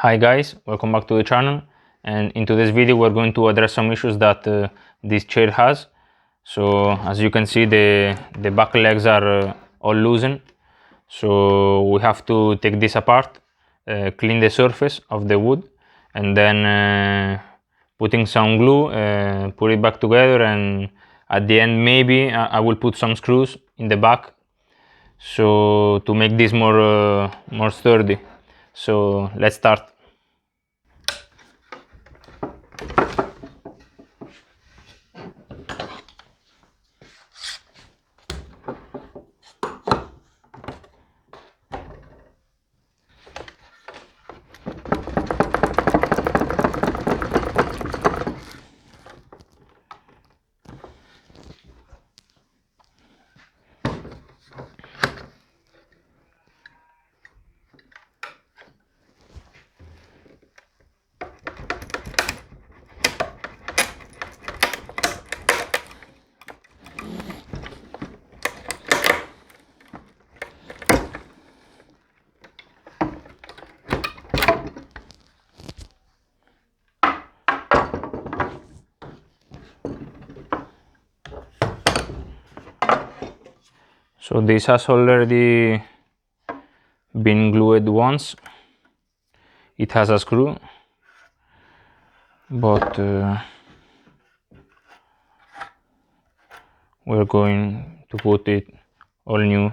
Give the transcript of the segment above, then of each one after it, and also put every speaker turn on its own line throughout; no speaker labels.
Hi guys, welcome back to the channel, and in today's video we're going to address some issues that this chair has. So as you can see, the back legs are all loosened, so we have to take this apart, clean the surface of the wood, and then putting some glue, put it back together, and at the end maybe I will put some screws in the back so to make this more sturdy. So let's start. So this has already been glued once. It has a screw, but we're going to put it all new.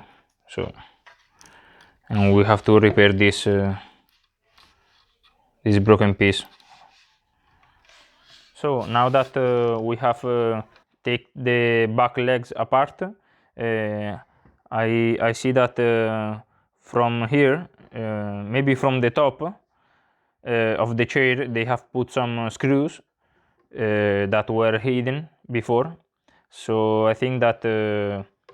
And we have to repair this this broken piece. So now that we have take the back legs apart, I see that from here, maybe from the top of the chair, they have put some screws that were hidden before. So I think that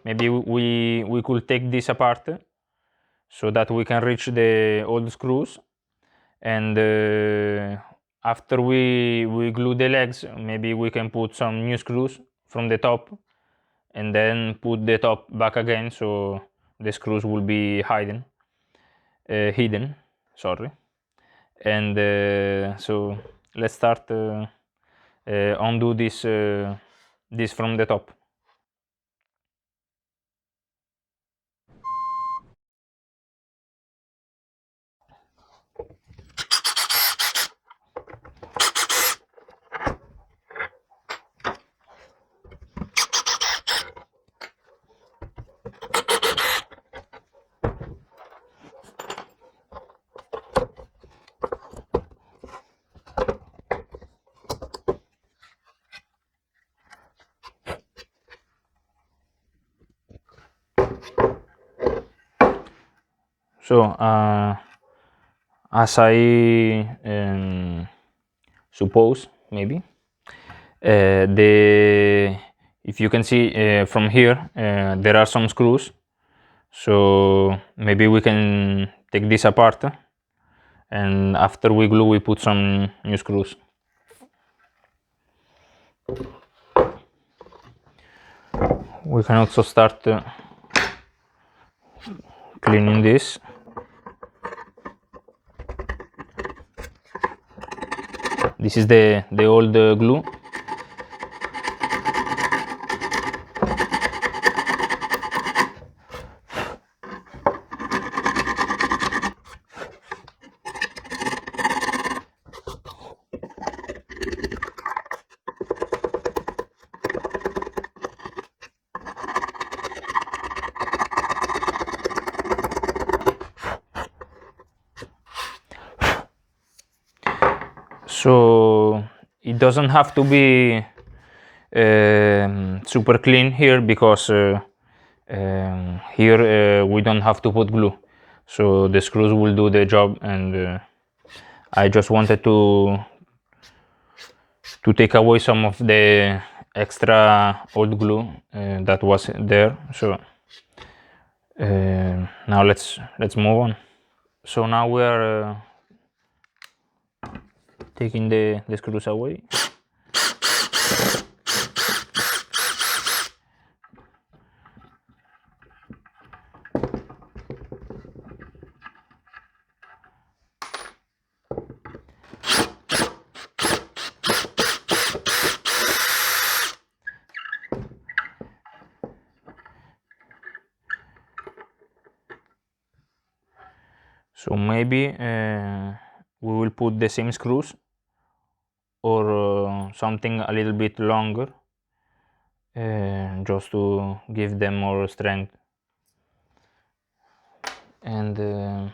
maybe we could take this apart so that we can reach the old screws, and after we glue the legs, maybe we can put some new screws from the top and then put the top back again, so the screws will be hidden, sorry. And so let's start undo this from the top. So as I suppose, maybe if you can see from here, there are some screws, so maybe we can take this apart, and after we glue we put some new screws. We can also start cleaning this. This is the old glue. So it doesn't have to be super clean here, because here we don't have to put glue, so the screws will do the job, and I just wanted to take away some of the extra old glue that was there. So now let's move on. So now we are taking the screws away. So maybe we will put the same screws or something a little bit longer, just to give them more strength. And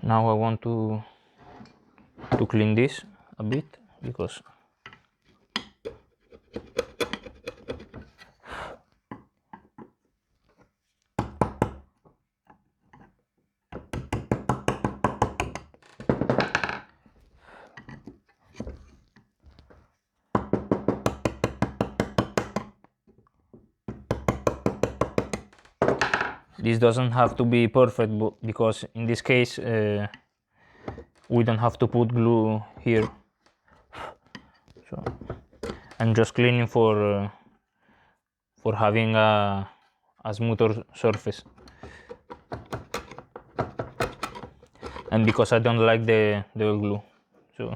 now I want to clean this a bit, because this doesn't have to be perfect, because in this case we don't have to put glue here. So I'm just cleaning for having a smoother surface, and because I don't like the oil glue. So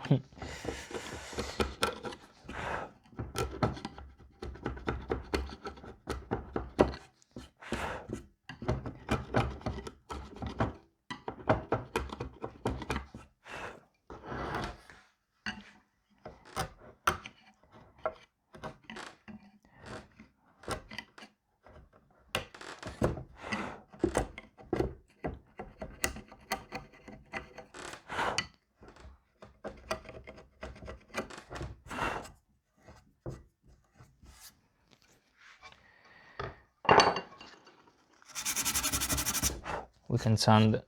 we can sand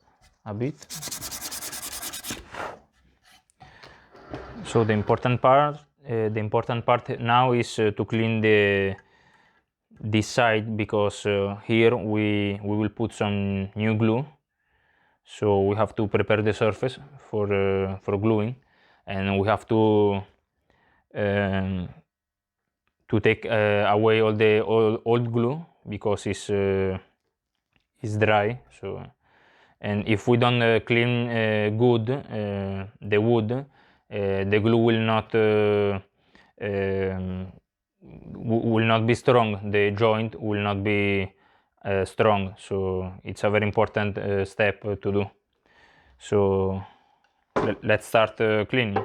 a bit. So the important part now is to clean this side, because here we will put some new glue. So we have to prepare the surface for gluing, and we have to take away all the old glue, because it's dry. So, and if we don't clean good the wood, the glue will not be strong. The joint will not be strong. So it's a very important step to do. So let's start cleaning.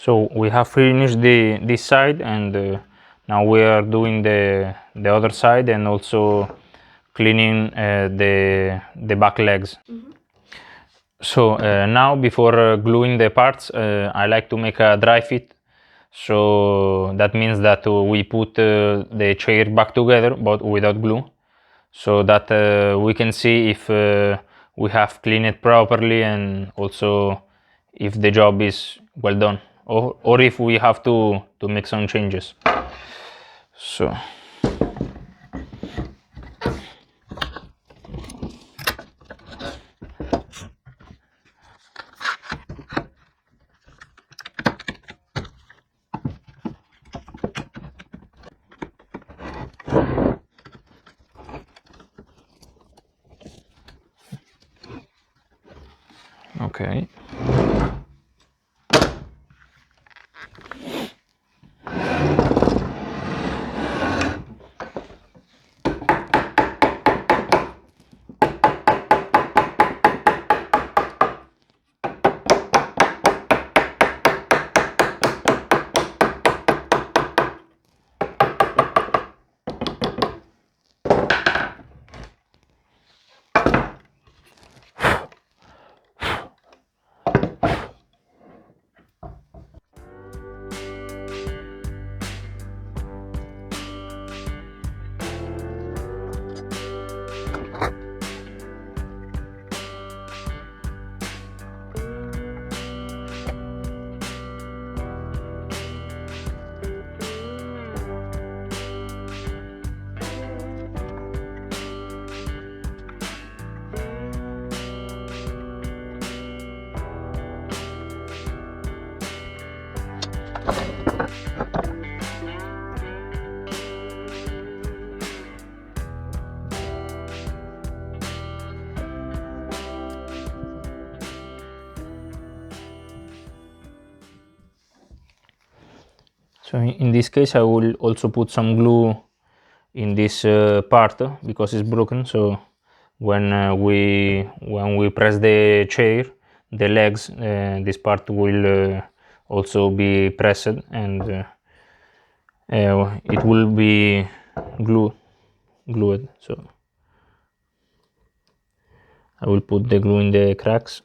So we have finished this side, and now we are doing the other side, and also cleaning the back legs. So now, before gluing the parts, I like to make a dry fit. So that means that we put the chair back together, but without glue, so that we can see if we have cleaned it properly, and also if the job is well done, or if we have to make some changes. So okay. So in this case I will also put some glue in this part because it's broken, so when we press the chair, the legs, this part will also be pressed, and it will be glued. So I will put the glue in the cracks.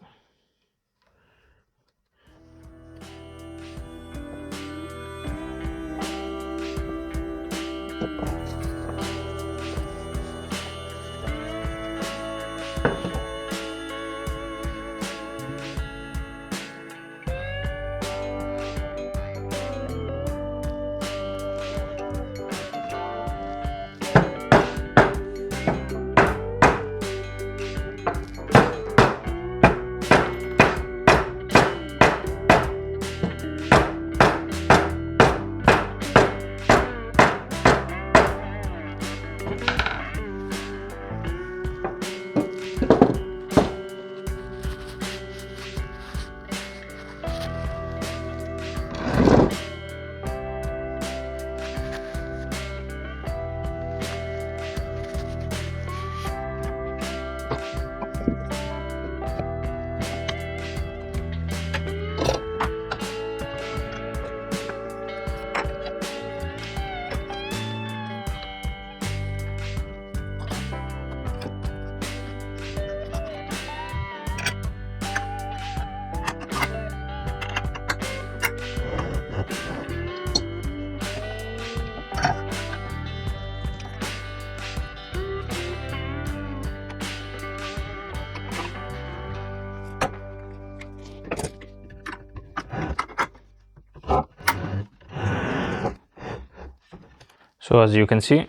So as you can see,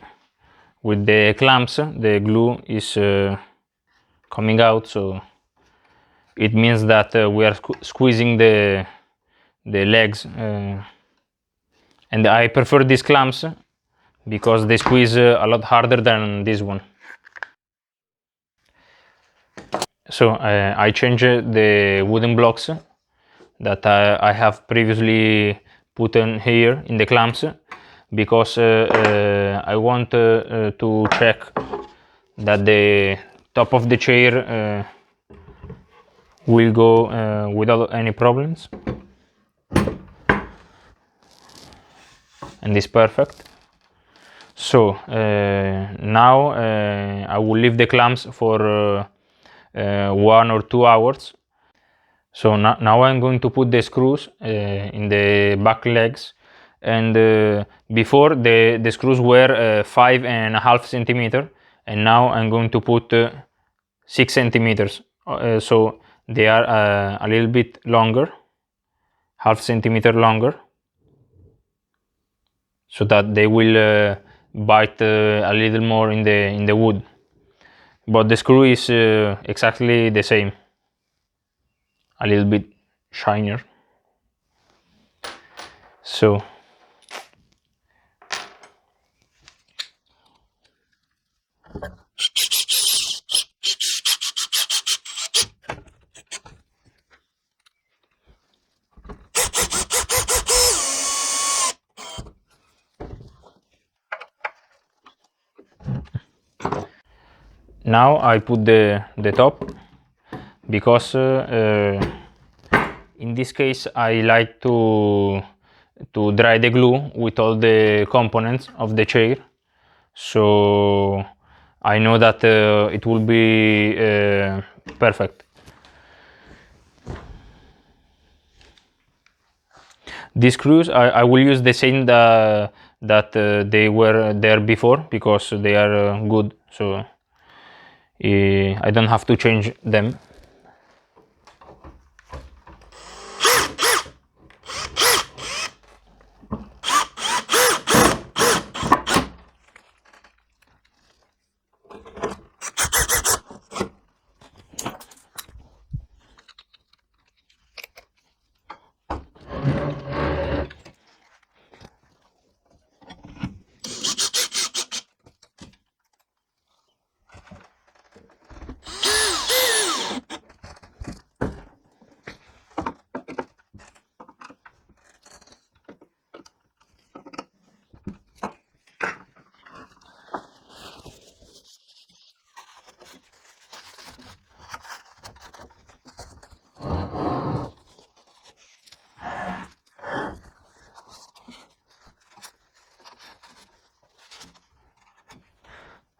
with the clamps, the glue is coming out, so it means that we are squeezing the legs, and I prefer these clamps because they squeeze a lot harder than this one. So I changed the wooden blocks that I have previously put in here in the clamps because I want to check that the top of the chair will go without any problems, and it's perfect. So now I will leave the clamps for 1 or 2 hours. So now I'm going to put the screws in the back legs, and before the screws were 5.5 centimeter, and now I'm going to put 6 centimeters, so they are a little bit longer, half centimeter longer, so that they will bite a little more in the wood, but the screw is exactly the same, a little bit shinier. So now I put the top because in this case I like to dry the glue with all the components of the chair, so I know that it will be perfect. These screws I will use the same that they were there before because they are good, so I don't have to change them.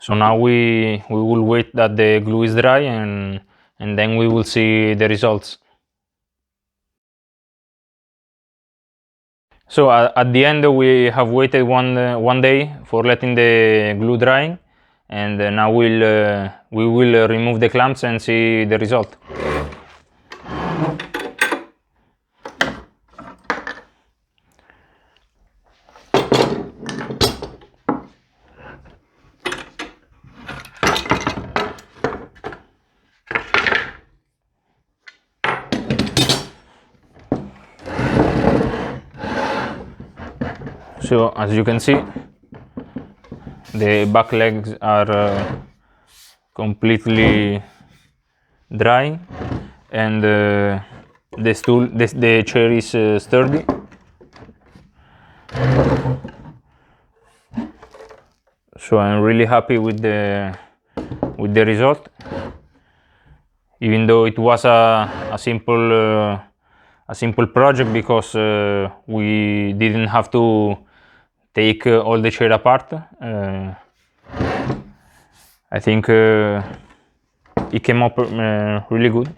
So now we will wait that the glue is dry, and then we will see the results. So at the end we have waited one day for letting the glue drying, and now we will remove the clamps and see the result. So as you can see, the back legs are completely dry, and the chair is sturdy. So I'm really happy with the result, even though it was a simple project, because we didn't have to take all the chair apart. I think it came up really good.